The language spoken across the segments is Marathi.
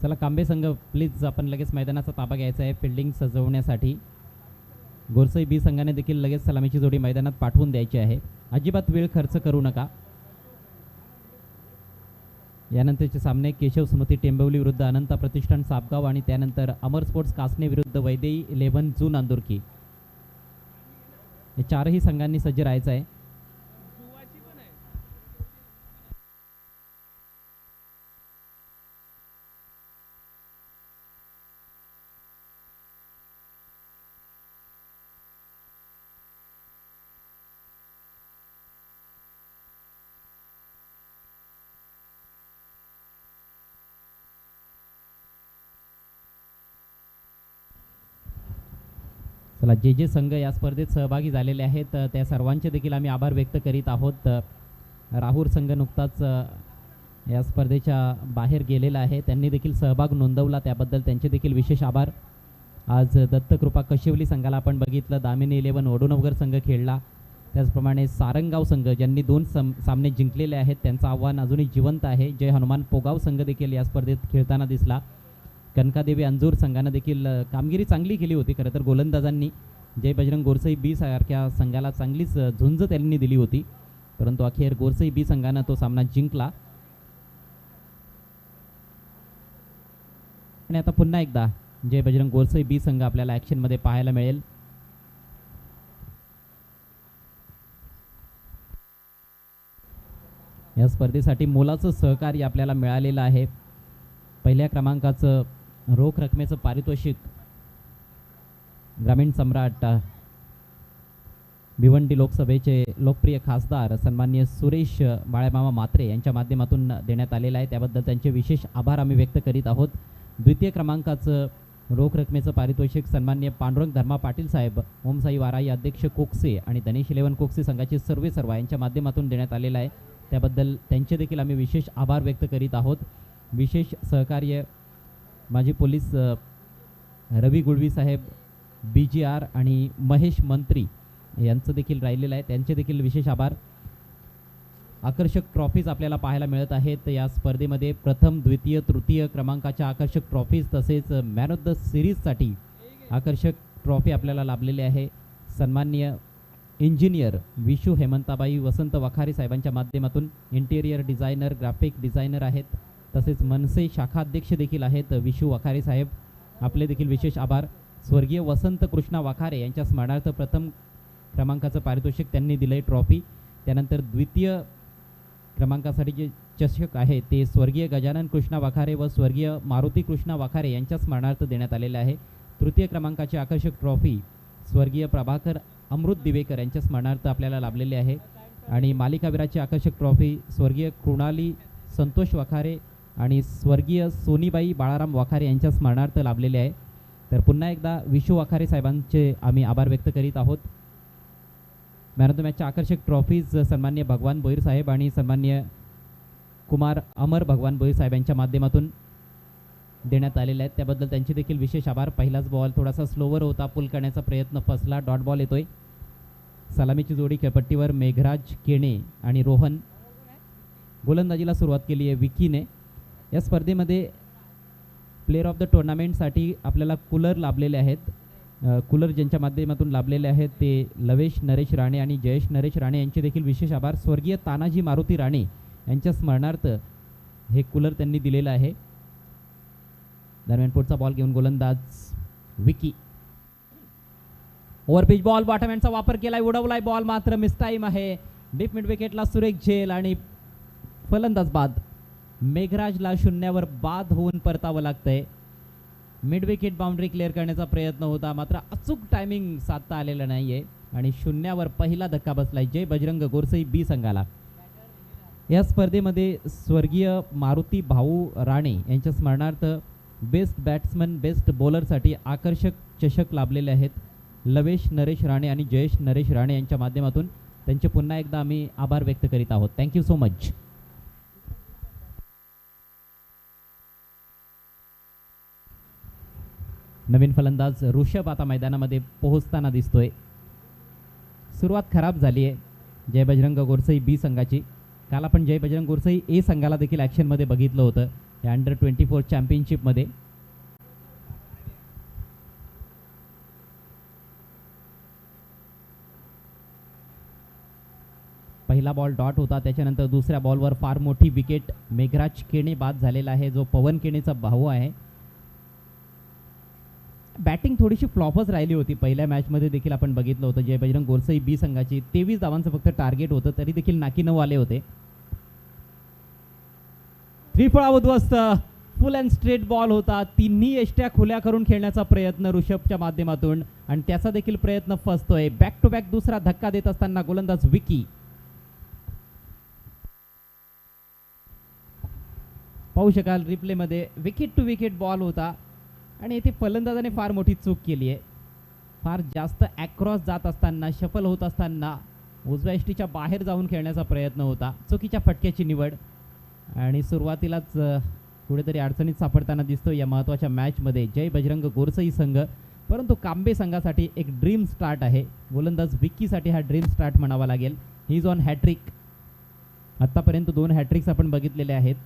चला कांबे संघ प्लीज आपण लगेच मैदानाचा ताबा घ्यायचा आहे फिल्डिंग सजवण्यासाठी. गोरसई बी संघाने देखील लगेच सलामीची जोडी मैदानात पाठवून द्यायची आहे. अजिबात वेळ खर्च करू नका. यानंतरचे सामने केशव स्मृती टेंबवली विरुद्ध अनंता प्रतिष्ठान सापगाव आणि त्यानंतर अमर स्पोर्ट्स कासने विरुद्ध वैदेई 11 जून अंदुरकी. हे चारही संघांनी सज्ज राहायचं आहे. चला जे जे संघ या स्पर्धेत सहभागी झालेले आहेत त्या सर्वांचे देखील आम्ही आभार व्यक्त करीत आहोत. राहुर संघ नुकताच या स्पर्धेच्या बाहेर गेलेला आहे, त्यांनी देखील सहभाग नोंदवला, त्याबद्दल त्यांचे देखील विशेष आभार. आज दत्तकृपा कशिवली संघाला आपण बघितलं, दामिनी 11 वडोनगर संघ खेळला. त्याचप्रमाणे सारंगाव संघ ज्यांनी 2 सामने जिंकलेले आहेत त्यांचं आव्हान अजूनही जिवंत आहे. जय हनुमान पोगाव संघ देखील या स्पर्धेत खेळताना दिसला. कनकादेवी अंजूर संघानं देखील कामगिरी चांगली केली होती. खरं तर गोलंदाजांनी जय बजरंग गोरसई बी सारख्या संघाला चांगलीच झुंज त्यांनी दिली होती, परंतु अखेर गोरसई बी संघानं तो सामना जिंकला. आणि आता पुन्हा एकदा जय बजरंग गोरसई बी संघ आपल्याला ॲक्शनमध्ये पाहायला मिळेल. या स्पर्धेसाठी मोलाचं सहकार्य आपल्याला मिळालेलं आहे. पहिल्या क्रमांकाचं रोख रकमेचं पारितोषिक ग्रामीण सम्राट भिवंडी लोकसभेचे लोकप्रिय खासदार सन्माननीय सुरेश बाळेमामा म्हात्रे यांच्या माध्यमातून देण्यात आलेलं आहे, त्याबद्दल त्यांचे विशेष आभार आम्ही व्यक्त करीत आहोत. द्वितीय क्रमांकाचं रोख रकमेचं पारितोषिक सन्माननीय पांडुरंग धर्मा पाटील साहेब, ओमसाई वाराई अध्यक्ष कोकसे आणि धनेश 11 कोकसे संघाचे सर्व यांच्या माध्यमातून देण्यात आलेलं आहे, त्याबद्दल त्यांचे देखील आम्ही विशेष आभार व्यक्त करीत आहोत. विशेष सहकार्य माजी पोलीस रवी गुळवी साहेब, BGR आणि महेश मंत्री यांचं देखील राहिलेलं आहे, त्यांचे देखील विशेष आभार. आकर्षक ट्रॉफीज आपल्याला पाहायला मिळत आहेत या स्पर्धेमध्ये. प्रथम, द्वितीय, तृतीय क्रमांकाच्या आकर्षक ट्रॉफीज तसेच मॅन ऑफ द सिरीजसाठी आकर्षक ट्रॉफी आपल्याला लाभलेली आहे. सन्माननीय इंजिनियर विशू हेमंताबाई वसंत वखारे साहेबांच्या माध्यमातून इंटेरियर डिझायनर, ग्राफिक डिझायनर आहेत, तसेच मनसे शाखाध्यक्ष देखील आहेत विशू वखारे साहेब, आपले देखील विशेष आभार. स्वर्गीय वसंत कृष्णा वखारे यांच्या स्मरणार्थ प्रथम क्रमांकाचं पारितोषिक त्यांनी दिलंय ट्रॉफी. त्यानंतर द्वितीय क्रमांकासाठी जे चषक आहे ते स्वर्गीय गजानन कृष्णा वखारे व स्वर्गीय मारुती कृष्णा वखारे यांच्या स्मरणार्थ देण्यात आलेले आहे. तृतीय क्रमांकाची आकर्षक ट्रॉफी स्वर्गीय प्रभाकर अमृत दिवेकर यांच्या स्मरणार्थ आपल्याला लाभलेली आहे. आणि मालिकावीराची आकर्षक ट्रॉफी स्वर्गीय कृणाली संतोष वखारे आणि स्वर्गीय सोनीबाई बाळाराम वखारे यांच्या स्मरणार्थ लाभलेले आहे. तर पुन्हा एकदा विशू वखारे साहेबांचे आम्ही आभार व्यक्त करीत आहोत. मॅन ऑफ द मॅचच्या आकर्षक ट्रॉफीज सन्माननीय भगवान भोईर साहेब आणि सन्माननीय कुमार अमर भगवान भोईर साहेब यांच्या माध्यमातून देण्यात आलेले आहेत, त्याबद्दल त्यांचे देखील विशेष आभार. पहिलाच बॉल थोडासा स्लोवर होता, पुल करण्याचा प्रयत्न फसला, डॉट बॉल येतोय. सलामीची जोडी खेळपट्टीवर मेघराज केणे आणि रोहन. गोलंदाजीला सुरुवात केली आहे विकीने. या स्पर्धेमध्ये प्लेअर ऑफ द टुर्नामेंटसाठी आपल्याला कूलर लाभलेले आहेत. कूलर ज्यांच्या माध्यमातून लाभलेले आहेत ते लवेश नरेश राणे आणि जयेश नरेश राणे यांचे देखील विशेष आभार. स्वर्गीय तानाजी मारुती राणे यांच्या स्मरणार्थ हे कूलर त्यांनी दिलेलं आहे. दरम्यान पुढचा बॉल घेऊन गोलंदाज विकी. ओव्हरपिच बॉल बॉटम हँडचा वापर केलाय, उडवलाय बॉल, मात्र मिसटाईम आहे. डीप मिड विकेटला सुरेख झेल आणि फलंदाज बाद. मेघराजला शून्यावर बाद होऊन परतावं लागतंय. मिड विकेट बाउंड्री क्लिअर करण्याचा प्रयत्न होता, मात्र अचूक टायमिंग साधता आलेलं नाहीये आणि शून्यावर पहिला धक्का बसलाय जय बजरंग गोरसई बी संघाला. या स्पर्धेमध्ये स्वर्गीय मारुती भाऊ राणे यांच्या स्मरणार्थ बेस्ट बॅट्समन, बेस्ट बॉलरसाठी आकर्षक चषक लाभलेले आहेत लवेश नरेश राणे आणि जयेश नरेश राणे यांच्या माध्यमातून. त्यांचे पुन्हा एकदा आम्ही आभार व्यक्त करीत आहोत. Thank you so much. नवीन फलंदाज ऋषभ आता मैदानामध्ये पोहोचताना दिसतोय. सुरुवात खराब झाली आहे जय बजरंग गोरसई बी संघाची. काल आपण जय बजरंग गोरसई ए संघाला देखील ॲक्शनमध्ये बघितलं होतं, या अंडर-24 चॅम्पियनशिपमध्ये. पहिला बॉल डॉट होता, त्याच्यानंतर दुसऱ्या बॉलवर फार मोठी विकेट मेघराज केणे बाद झालेला आहे, जो पवन केणेचा भाऊ आहे. बॅटिंग थोडीशी फ्लॉपच राहिली होती पहिल्या मॅचमध्ये देखील आपण बघितलं होतं. जय बजरंग गोरसई बी संघाची 23 धावांचं फक्त टार्गेट होतं, तरी देखील नाकी 9 आले होते. त्रिफळा उद्ध्वस्त फुल अँड स्ट्रेट बॉल होता. तिन्ही यष्ट्या खुल्या करून खेळण्याचा प्रयत्न ऋषभच्या माध्यमातून आणि त्याचा देखील प्रयत्न फसतोय. बॅक टू बॅक दुसरा धक्का देत असताना गोलंदाज विकी. पाहू शकाल रिप्लेमध्ये विकेट टू विकेट बॉल होता आणि येथे फलंदाजाने फार मोठी चूक केली आहे. फार जास्त ॲक्रॉस जात असताना, शफल होत असताना उजव्या यष्टीच्या बाहेर जाऊन खेळण्याचा प्रयत्न होता. चुकीच्या फटक्याची निवड आणि सुरुवातीलाच कुठेतरी अडचणीत सापडताना दिसतो या महत्त्वाच्या मॅचमध्ये जय बजरंग गोरसई संघ. परंतु कांबे संघासाठी एक ड्रीम स्टार्ट आहे. गोलंदाज विक्कीसाठी हा ड्रीम स्टार्ट म्हणावा लागेल. He is on hattrick. आत्तापर्यंत 2 हॅट्रिक्स आपण बघितलेले आहेत.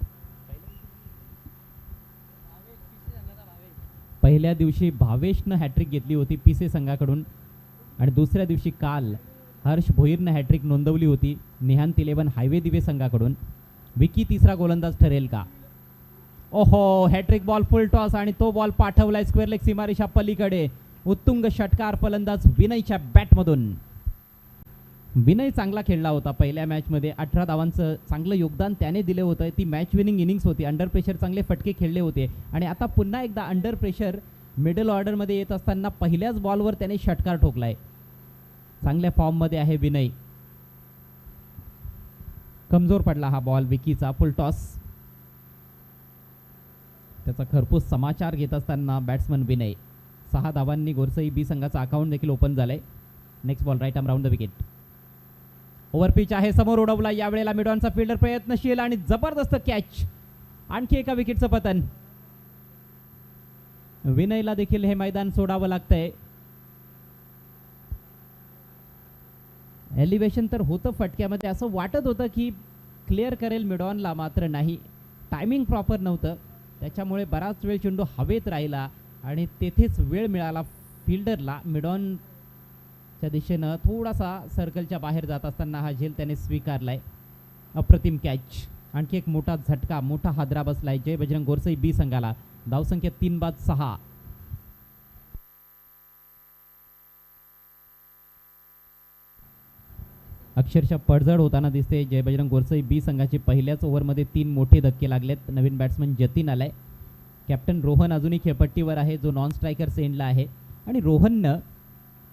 पहिल्या दिवशी भावेशनं हॅट्रिक घेतली होती पिसे संघाकडून आणि दुसऱ्या दिवशी काल हर्ष भोईरनं हॅट्रिक नोंदवली होती निहांत 11 हायवे दिवे संघाकडून. विकी तिसरा गोलंदाज ठरेल का? ओहो, हॅट्रिक बॉल फुल टॉस आणि तो बॉल पाठवलाय स्क्वेअर लेग सीमारेषा पलीकडे. उत्तुंग षटकार फलंदाज विनयच्या बॅटमधून. विनय चांगला खेळला होता पहिल्या मॅचमध्ये. 18 धावांचं चांगलं योगदान त्याने दिलं होतं. ती मॅच विनिंग इनिंग्स होती. अंडर प्रेशर चांगले फटके खेळले होते आणि आता पुन्हा एकदा अंडर प्रेशर मिडल ऑर्डरमध्ये येत असताना पहिल्याच बॉलवर त्याने षटकार ठोकलाय. चांगल्या फॉर्ममध्ये आहे विनय. कमजोर पडला हा बॉल विकीचा. फुल टॉस. त्याचा खरपूस समाचार घेत असताना बॅट्समन विनय. 6 धावांनी गोरसई बी संघाचा अकाउंट देखील ओपन झालंय. Next ball right arm round the wicket. Overpitch आहे, समोर उडवला. यावेळेला मिडॉनचा फिल्डर प्रयत्नशील आणि जबरदस्त कॅच. आणखी एका विकेटचं पतन. विनयला देखील हे मैदान सोडावं लागतंय. एलिव्हेशन तर होतं फटक्यामध्ये, असं वाटत होतं की क्लिअर करेल मिडॉनला, मात्र नाही. टायमिंग प्रॉपर नव्हतं, त्याच्यामुळे बराच वेळ चेंडू हवेत राहिला आणि तेथेच वेळ मिळाला फिल्डरला. मिडॉनच्या दिशेनं थोडासा सर्कलच्या बाहेर जात असताना हा झेल त्याने स्वीकारलाय. अप्रतिम कॅच. आणखी एक मोठा झटका, मोठा हादरा बसलाय जय बजरंग गोरसई बी संघाला. धावसंख्या 3/6. अक्षरशः पडझड होताना दिसते जय बजरंग गोरसई बी संघाची. पहिल्याच ओव्हरमध्ये 3 मोठे धक्के लागलेत. नवीन बॅट्समन जतीन आलाय. कॅप्टन रोहन अजूनही खेळपट्टीवर आहे, जो नॉन स्ट्रायकर सेंडला आहे. आणि रोहननं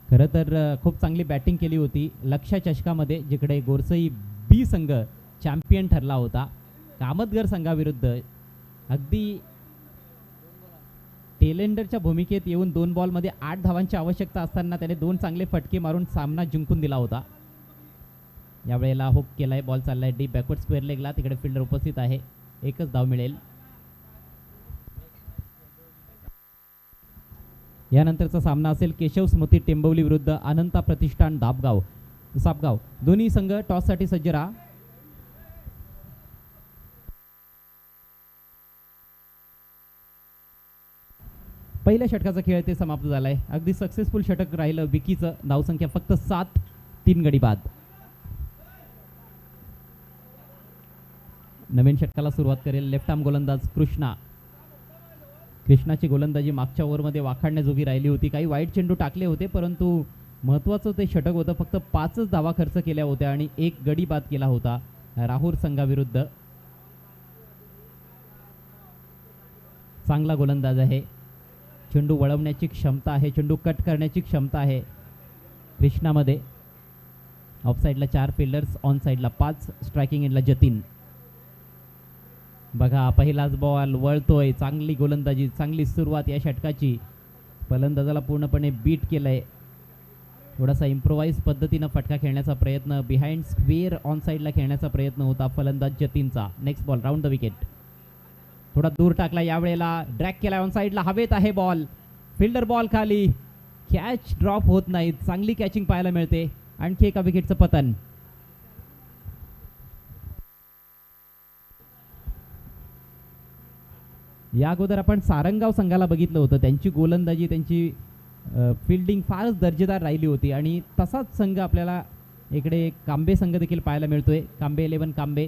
खरं तर खूप चांगली बॅटिंग केली होती लक्ष्य चषकामध्ये, जिकडे गोरसई बी संघ चॅम्पियन ठरला होता. कामतगर संघाविरुद्ध अगदी टेलेंडरच्या भूमिकेत येऊन 2 बॉलमध्ये 8 धावांची आवश्यकता असताना त्याने 2 चांगले फटके मारून सामना जिंकून दिला होता. यावेळेला हुक केलाय. बॉल चाललाय डीप बॅकवर्ड स्क्वेअर लेगला. तिकडे फिल्डर उपस्थित आहे. एकच धाव मिळेल. यानंतरचा सामना असेल केशव स्मृती टेंबवली विरुद्ध अनंता प्रतिष्ठान सापगाव. दोन्ही संघ टॉससाठी सज्ज राहा. पहिल्या षटकाचा खेळ ते समाप्त झालाय. अगदी सक्सेसफुल षटक राहिलं विकीचं. धावसंख्या फक्त 7, 3 गडी बाद. नवीन षटकाला सुरुवात करेल लेफ्ट आर्म गोलंदाज कृष्णाची गोलंदाजी मागच्या ओव्हरमध्ये वाखाणण्याजोगी राहिली होती. काही वाईट चेंडू टाकले होते, परंतु महत्त्वाचं ते षटक होतं. फक्त 5च धावा खर्च केल्या होत्या आणि 1 गडी बाद केला होता राहुल संघाविरुद्ध. चांगला गोलंदाज आहे. चेंडू वळवण्याची क्षमता आहे, चेंडू कट करण्याची क्षमता आहे कृष्णामध्ये. ऑफ साईडला 4 फिल्डर्स, ऑन साईडला 5, स्ट्रायकिंग एंडला जतीन. बघा पहिलाच बॉल वळतोय. चांगली गोलंदाजी, चांगली सुरुवात या षटकाची. फलंदाजाला पूर्णपणे बीट केलंय. थोडासा इम्प्रोवाइज पद्धतीनं फटका खेळण्याचा प्रयत्न, बिहाइंड स्क्वेअर ऑन साईडला खेळण्याचा प्रयत्न होता फलंदाज जतीनचा. Next ball round the wicket. थोडा दूर टाकला. यावेळेला ड्रॅग केला ऑन साईडला. हवेत आहे बॉल. फिल्डर बॉल खाली. कॅच ड्रॉप होत नाही. चांगली कॅचिंग पाहायला मिळते. आणखी एका विकेटचं पतन. या अगोदर आपण सारंगाव संघाला बघितलं होतं, त्यांची गोलंदाजी, त्यांची फिल्डिंग फारच दर्जेदार राहिली होती आणि तसाच संघ आपल्याला इकडे कांबे संघ देखील पाहायला मिळतोय. कांबे 11 कांबे,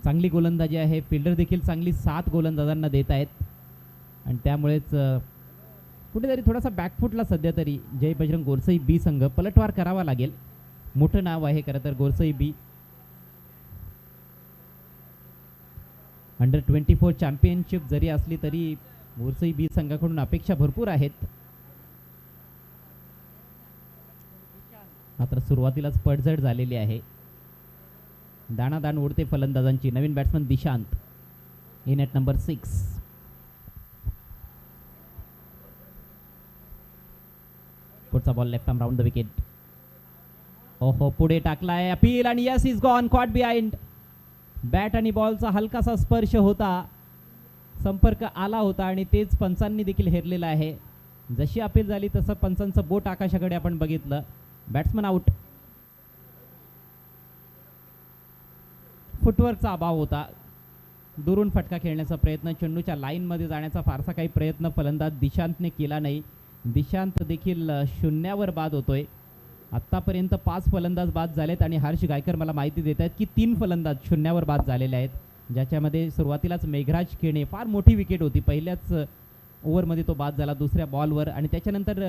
चांगली गोलंदाजी आहे, फिल्डर देखील चांगली 7 गोलंदाजांना देत आहेत आणि त्यामुळेच कुठेतरी थोडासा बॅकफुटला सध्या तरी जय बजरंग गोरसई बी संघ. पलटवार करावा लागेल, मोठं नाव आहे खरं तर गोरसई बी. अंडर-24 चॅम्पियनशिप जरी असली तरी गोरसई बी संघाकडून अपेक्षा भरपूर आहेत. मात्र सुरुवातीलाच पडझड झालेली आहे. दाणादाण उडते फलंदाजांची. नवीन batsman Dishant in at number 6. पुढचा ball left arm round the wicket. ओहो, पुढे टाकलाय अपील आणि yes, is gone, caught behind. Bat आणि बॉलचा हलकासा स्पर्श होता, संपर्क आला होता आणि तेच पंचांनी देखील हेरलेला आहे. जशी अपील झाली तसं पंचांचं बोट आकाशाकडे आपण बघितलं. Batsman out. फुटवर्कचा अभाव होता. दुरून फटका खेळण्याचा प्रयत्न, चेंडूच्या लाईनमध्ये जाण्याचा फारसा काही प्रयत्न फलंदाज दिशांतने केला नाही. दिशांत देखील शून्यावर बाद होतोय. आत्तापर्यंत 5 फलंदाज बाद झालेत आणि हर्ष गायकर मला माहिती देत आहेत की 3 फलंदाज शून्यावर बाद झालेले आहेत, ज्याच्यामध्ये सुरुवातीलाच मेघराज केणे, फार मोठी विकेट होती, पहिल्याच ओव्हरमध्ये तो बाद झाला दुसऱ्या बॉलवर. आणि त्याच्यानंतर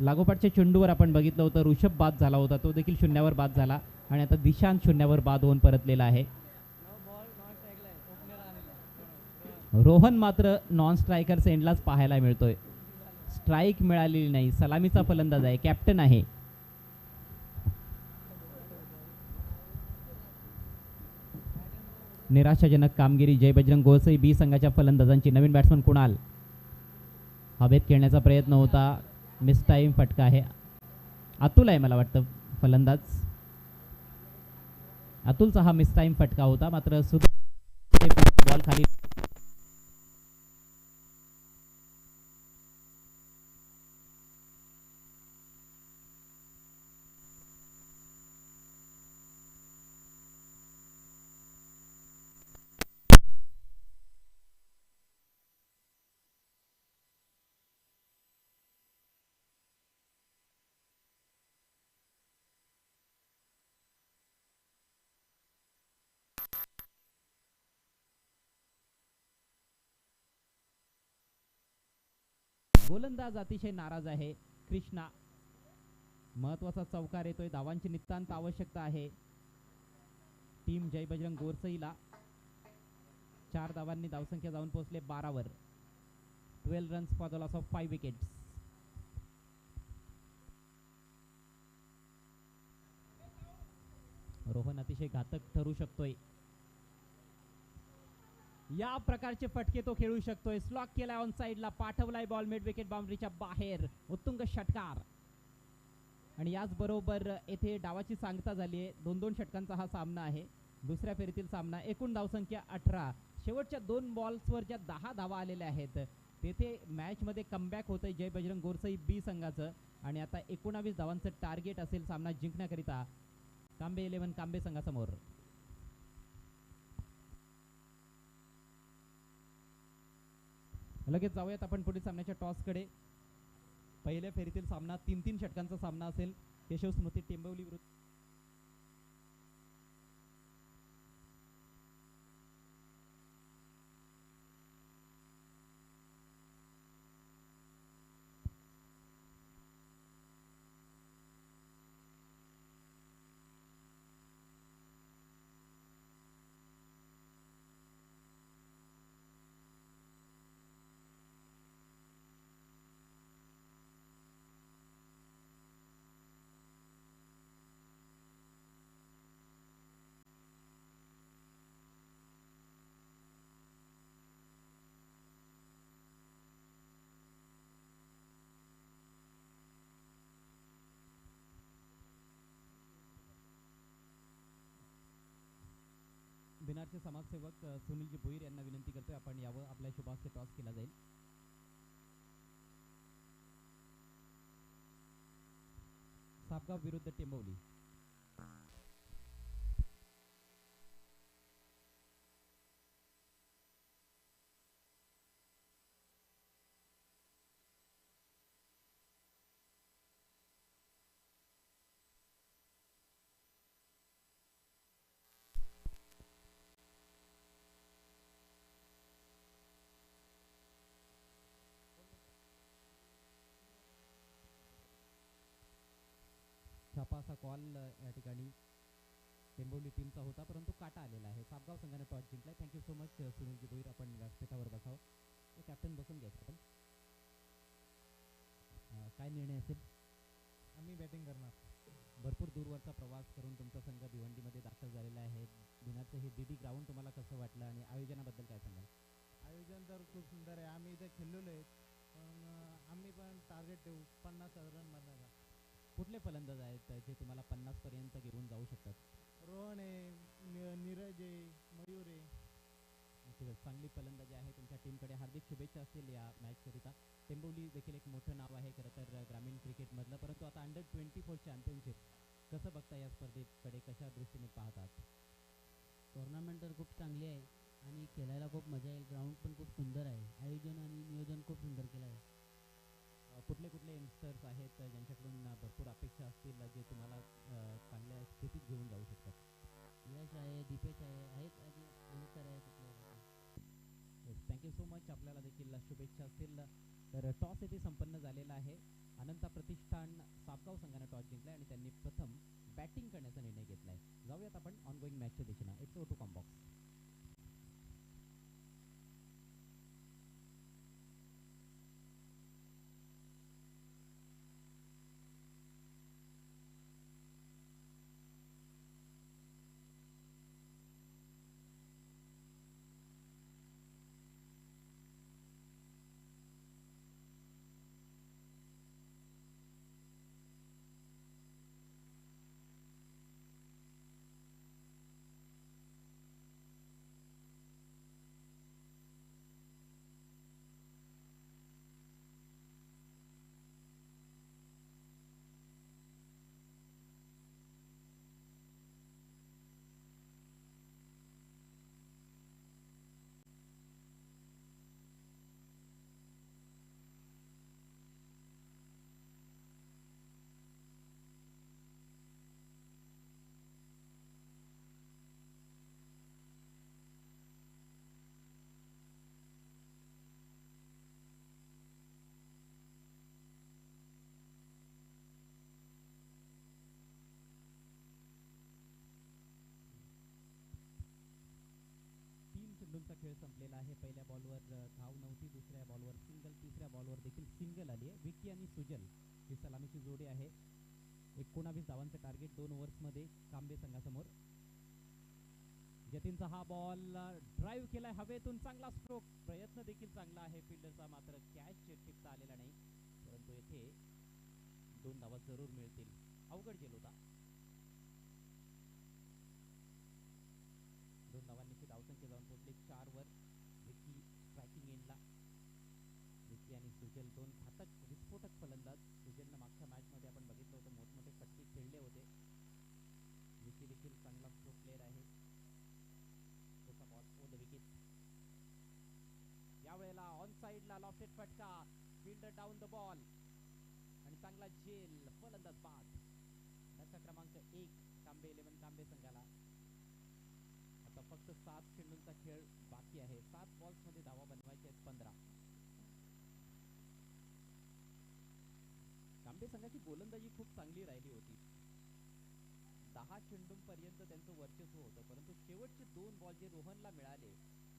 लागोपाठच्या चेंडूवर आपण बघितलं होतं ऋषभ बाद झाला होता, तो देखील शून्यावर बाद झाला आणि आता दिशांत शून्यावर बाद होऊन परतलेला आहे. रोहन मात्र नॉन स्ट्रायकर सेंडलाच पाहायला मिळतोय. स्ट्राईक मिळालेली नाही. सलामीचा फलंदाज आहे, कॅप्टन आहे. निराशाजनक कामगिरी जय बजरंग गोरसई बी संघाच्या फलंदाजांची. नवीन बॅट्समन कुणाल, हवेत खेळण्याचा प्रयत्न होता, मिस टाईम फटका आहे. अतुल आहे मला वाटतं फलंदाज. अतुलचा हा मिस टाईम फटका होता. मात्र बॉल खाली. गोलंदाज अतिशय नाराज आहे. कृष्णा, महत्वाचा चौकार येतोय, धावांची नितांत आवश्यकता आहे टीम जय बजरंग गोरसईला. 4 धावांनी धावसंख्या जाऊन पोहोचले 12 वर. 12 runs for the loss of 5 wickets. Rohan अतिशय घातक ठरू शकतोय. या प्रकारचे फटके तो खेळू शकतोय. स्लॉक केलाय ऑन साइडला, पाठवलाय बॉल मिड विकेट बाउंड्रीच्या बाहेर. उत्तुंग षटकार आणि याच बरोबर येथे डावाची सांगता झाली आहे. 2-2 षटकांचा हा सामना आहे. दुसऱ्या फेरीतील सामना. एकूण धावसंख्या 18. शेवटच्या 2 बॉल्सवर ज्या 10 धावा आलेल्या आहेत तेथे मॅच मध्ये कमबॅक होतंय जय बजरंग गोरसई बी संघाचं आणि आता 19 धावांचं टार्गेट असेल सामना जिंकण्याकरिता कांबे 11 कांबे संघासमोर. लगेच जाऊयात आपण पुढील सामन्याच्या टॉसकडे. पहिल्या फेरीतील सामना 3-3 षटकांचा सामना असेल. केशव स्मृती टेंबवली विरुद्ध बिनारचे समाजसेवक सुनीलजी भोईर यांना विनंती करतोय आपण यावं. आपल्या शुभास्ते टॉस केला जाईल. सापगाव विरुद्ध टेंबवली. असा कॉल या ठिकाणी टेंबोली टीमचा होता, परंतु काटा आलेला आहे. सापगाव संघाने टॉस जिंकलाय. Thank you so much Sunilji Bhoir. आपण व्यासपीठावर बसावं. कॅप्टन बसून घ्यायचं आपण. काय निर्णय असेल? आम्ही बॅटिंग करणार. भरपूर दूरवरचा प्रवास करून तुमचा संघ भिवंडीमध्ये दाखल झालेला आहे. दिनाचं हे डीडी ग्राउंड तुम्हाला कसं वाटलं आणि आयोजनाबद्दल काय सांगाल? आयोजन तर खूप सुंदर आहे. आम्ही इथे खेळलेलो आहे, पण आम्ही पण टार्गेट ठेवू 50 रन बनवायचा. कुठले फलंदाज आहेत जे तुम्हाला 50 पर्यंत घेऊन जाऊ शकतात? रोहन आहे, नीरज आहे, मयूर आहे. चांगली फलंदाजी आहे. तुमच्या टीमकडे हार्दिक शुभेच्छा असतील या मॅचकरिता. टेंबोली देखील एक मोठं नाव आहे खरं तर ग्रामीण क्रिकेटमधलं, परंतु आता अंडर-24 चॅम्पियनशिप कसं बघता? या स्पर्धेकडे कशा दृष्टीने पाहतात? टुर्नामेंट तर खूप चांगली आहे आणि खेळायला खूप मजा येईल. ग्राउंड पण खूप सुंदर आहे. आयोजन आणि नियोजन खूप सुंदर केलं आहे. कुठले कुठले यंगस्टर्स आहेत ज्यांच्याकडून भरपूर अपेक्षा असतील जे तुम्हाला चांगल्या स्थितीत घेऊन जाऊ शकतात? यश आहे, दीपेश आहे, आहेत अनेक सारे आहेत. Thank you so much. आपल्याला देखील शुभेच्छा असतील. तर टॉस येथे संपन्न झालेला आहे. अनंता प्रतिष्ठान सापगाव संघाने टॉस जिंकलाय आणि त्यांनी प्रथम बॅटिंग करण्याचा निर्णय घेतलाय. जाऊयात आपण ऑनगोईंग मॅचच्या दिशेनं. It's o to combox. चेंडूंचा खेळ संपलेला आहे. पहिल्या बॉलवर धाव नव्हती, दुसऱ्या बॉलवर सिंगल, तिसऱ्या बॉलवर देखील सिंगल आली आहे. विकी आणि सुजल ही सलामीची जोडी आहे. 19 धावांचं टार्गेट 2 ओव्हर्समध्ये कांबे संघासमोर. जतीनचा हा बॉल ड्राईव्ह केलाय हवेतून, चांगला स्ट्रोक, प्रयत्न देखील चांगला आहे फिल्डरचा, मात्र कॅच टिपता आलेला नाही. परंतु येथे 2 धावा जरूर मिळतील. अवघड झेल होता. 2 धावांनी धावसंख्या जाऊन पोहोचली 4 वर. विकी स्ट्रायकिंग एंडला. विकी आणि सुजल 2 घातक विस्फोटक फलंदाज. सुजलनं मागच्या मॅचमध्ये आपण बघितलं होतं, मोठमोठे फटके खेळले होते. विकी देखील चांगला स्ट्रोक प्लेअर आहे. त्याचा बॉल ओव्हर द विकेट. यावेळेला ऑन साइडला लॉफ्टेड फटका, फिल्डर डाऊन द बॉल आणि चांगला झेल, फलंदाज बाद. धक्का क्रमांक 1 कांबे 11 कांबे संघाला. आता फक्त 7 चेंडूंचा खेळ बाकी आहे. 7 बॉल्स मध्ये धावा बनवायचे आहेत 15. कांबे संघाची गोलंदाजी खूप चांगली राहिली होती. 10 चेंडूंपर्यंत त्यांचं वर्चस्व होतं, परंतु शेवटचे 2 बॉल जे रोहनला मिळाले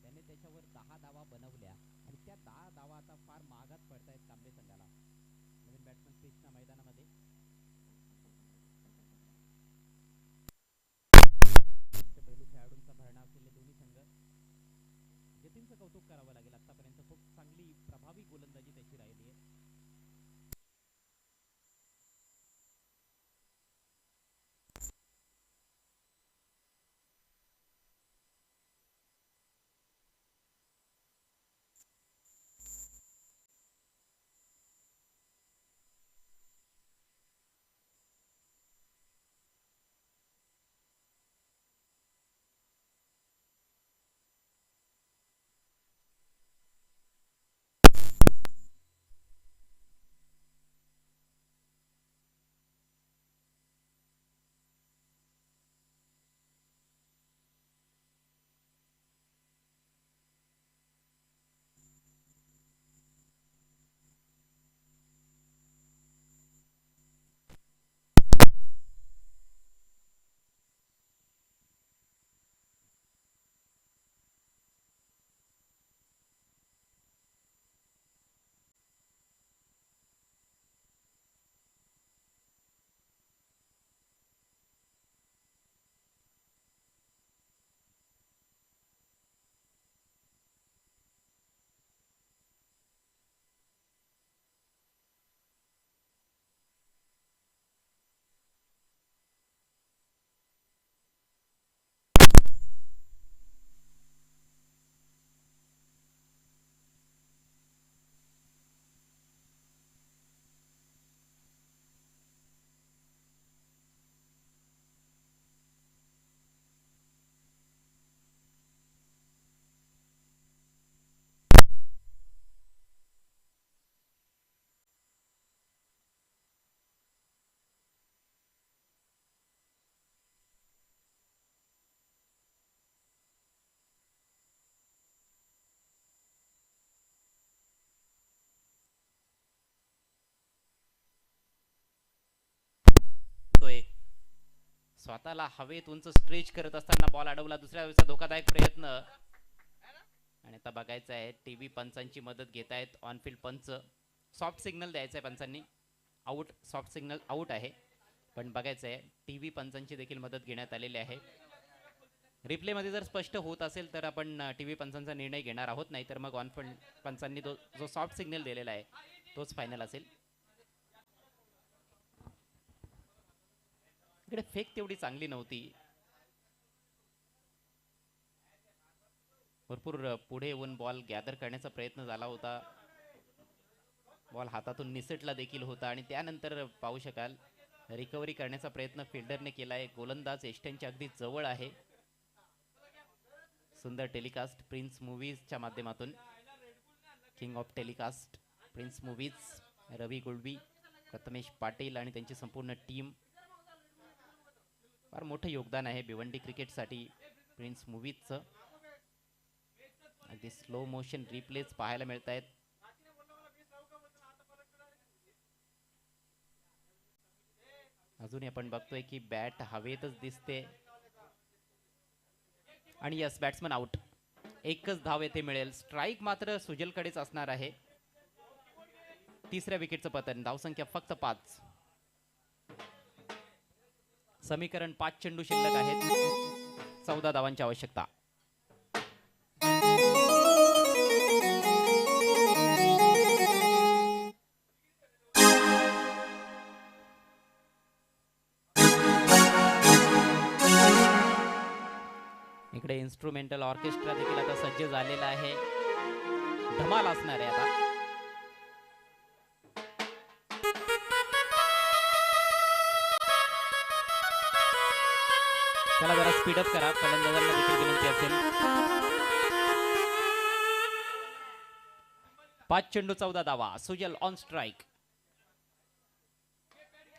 त्याने त्याच्यावर 10 धावा बनवल्या आणि त्या 10 धावा आता फार महागात पडतायत कांबे संघाला. नवीन बॅट्समन कृष्णा मैदानामध्ये. पैलू खेळाडूंचा भरणा असलेले दोन्ही संघ. जतीनचं कौतुक करावं लागेल. आतापर्यंत खूप चांगली प्रभावी गोलंदाजी त्याची राहिली आहे. स्वतःला हवेत उंच स्ट्रेच करत असताना बॉल अडवला. दुसऱ्या वेळेचा धोकादायक प्रयत्न आणि आता बघायचं आहे टीव्ही पंचांची मदत घेत आहेत ऑनफिल्ड पंच. सॉफ्ट सिग्नल द्यायचं आहे पंचांनी. आउट, सॉफ्ट सिग्नल आउट आहे, पण बघायचं आहे टीव्ही पंचांची देखील मदत घेण्यात आलेली आहे. रिप्ले मध्ये जर स्पष्ट होत असेल तर आपण टीव्ही पंचांचा निर्णय घेणार आहोत, नाही तर मग ऑनफिल्ड पंचांनी जो सॉफ्ट सिग्नल दिलेला आहे तोच फायनल असेल. इकडे फेक तेवढी चांगली नव्हती. भरपूर पुढे येऊन बॉल गॅदर करण्याचा प्रयत्न झाला होता. बॉल हातातून निसटला देखील होता आणि त्यानंतर पाहू शकाल रिकव्हरी करण्याचा प्रयत्न फिल्डरने केला आहे. गोलंदाज एस्टनच्या अगदी जवळ आहे. सुंदर टेलिकास्ट प्रिन्स मूवीजच्या माध्यमातून. King of telecast prince movies, Ravi Gulvi, Prathamesh Patil आणि त्यांची संपूर्ण टीम. फार मोठं योगदान आहे भिवंडी क्रिकेटसाठी प्रिन्स मूवीजचं. अगदी स्लो मोशन रिप्लेस पाहायला मिळत आहेत. अजूनही आपण बघतोय की बॅट हवेतच दिसते आणि यस, बॅट्समन आउट. एकच धाव येथे मिळेल. स्ट्राईक मात्र सुजलकडेच असणार आहे. तिसऱ्या विकेटचं पतन. धावसंख्या फक्त 5. समीकरण 5 चेंडू शिल्लक आहेत. 14 धावांची आवश्यकता. इकडे इन्स्ट्रुमेंटल ऑर्केस्ट्रा देखील आता सज्ज झालेला आहे. धमाल असणार आहे आता. त्याला जरा स्पीडअप करा, फलंदाजांना देखील विनंती असेल. 5 चेंडू 14 धावा. Sujal on strike.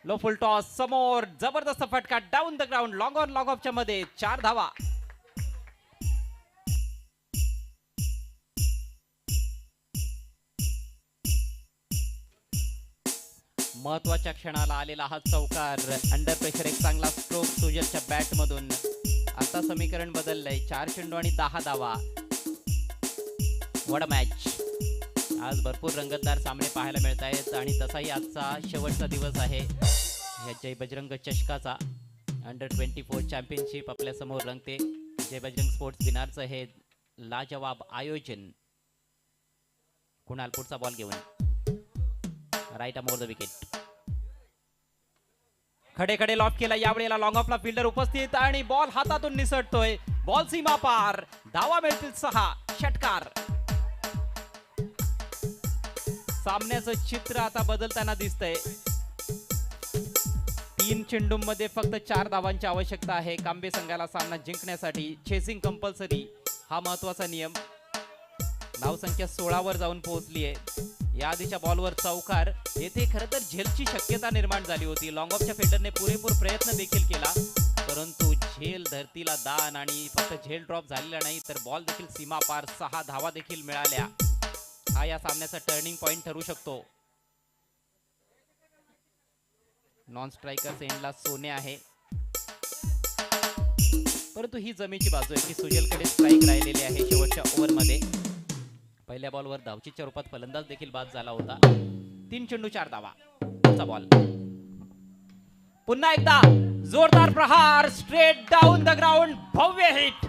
Low full toss समोर, जबरदस्त फटका down the ground. Long on long ऑफच्या मध्ये 4 धावा. महत्वाच्या क्षणाला आलेला हा चौकार. अंडर प्रेशर एक चांगला स्ट्रोक सुजलच्या बॅट मधून. आता समीकरण बदललंय. 4 चेंडू आणि 10 धावा. What a match. आज भरपूर रंगतदार सामने पाहायला मिळत आहेत आणि तसाही आजचा शेवटचा दिवस आहे या जय बजरंग चषकाचा. अंडर 24 चॅम्पियनशिप आपल्या समोर रंगते. जय बजरंग स्पोर्ट्स दिनारचं हे लाजवाब आयोजन. कुणाल पुढचा बॉल घेऊन राईट अमोर द विकेट. खडे खडे लॉफ केला यावेळेला. लॉंग ऑफला फिल्डर उपस्थित आणि बॉल हातातून निसटतोय. बॉल सीमा पार. धावा मिळतील 6. षटकार. सामन्याचं चित्र आता बदलताना दिसतंय. 3 चेंडूंमध्ये फक्त 4 धावांची आवश्यकता आहे कांबे संघाला सामना जिंकण्यासाठी. चेसिंग कंपल्सरी हा महत्वाचा नियम. धावसंख्या 16 वर जाऊन पोहोचली आहे. या आधीच्या बॉलवर चौकार. येथे खरं तर झेलची शक्यता निर्माण झाली होती. लॉंग ऑफच्या फिल्डरने पुरेपूर प्रयत्न देखील केला, परंतु झेल धरतीला दान आणि फक्त झेल ड्रॉप झालेला नाही तर बॉल देखील सीमा पार. 6 धावा देखील मिळाल्या. हा या सामन्याचा टर्निंग पॉइंट ठरू शकतो. नॉन स्ट्रायकर एंडला सोने आहे, परंतु ही जमेची बाजू आहे की सुजलकडे स्ट्राईक राहिलेली आहे शेवटच्या ओव्हरमध्ये. पहिल्या बॉलवर धावचीच्या रूपात फलंदाज देखील बाद झाला होता. 3 चेंडू 4 धावा. पुढचा बॉल. पुन्हा एकदा जोरदार प्रहार. Straight down the ground. भव्य हिट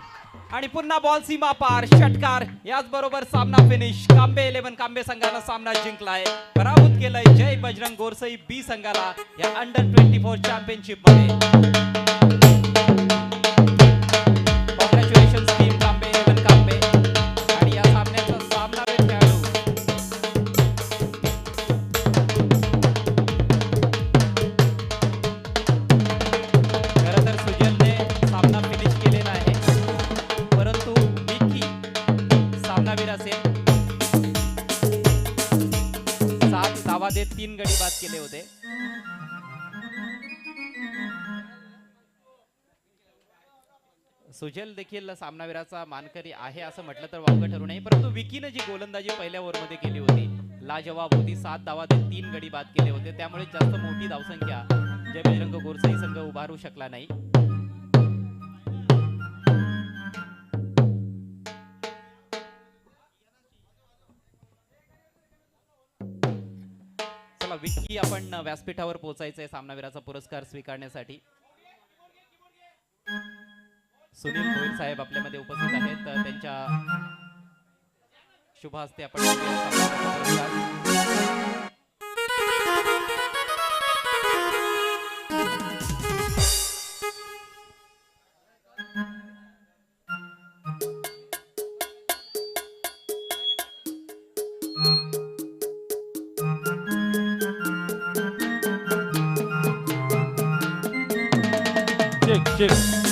आणि पुन्हा बॉल सीमा पार. षटकार. याच बरोबर सामना फिनिश. कांबे 11 कांबे संघानं सामना जिंकलाय. पराभूत केलंय जय बजरंग गोरसई बी संघाला या अंडर 24 चॅम्पियनशिप मध्ये. Congratulations team Kambe 11 Kambe. आणि या सामन्याचा सामनावीर खेळाडू खरं तर सुजलने सामना फिनिश केलेला आहे, परंतु विकी सामनावीर असेल. 7 धावा देत 3 गडी बाद केले होते. सुजल देखील सामनावीराचा मानकरी आहे असं म्हटलं तर वावगं ठरू नये, परंतु विकीनं जी गोलंदाजी पहिल्या ओव्हरमध्ये केली होती लाजवाब होती. 7 धावा देत 3 गडी बाद केले होते, त्यामुळे जास्त मोठी धावसंख्या जय बजरंग गोरसई संघ उभारू शकला नाही. चला विक्की आपण व्यासपीठावर पोहोचायचंय सामनावीराचा पुरस्कार स्वीकारण्यासाठी. सुनील भोईर साहेब आपल्यामध्ये उपस्थित आहेत, त्यांच्या शुभ हस्ते आपण सामनावीराचा पुरस्कार. check.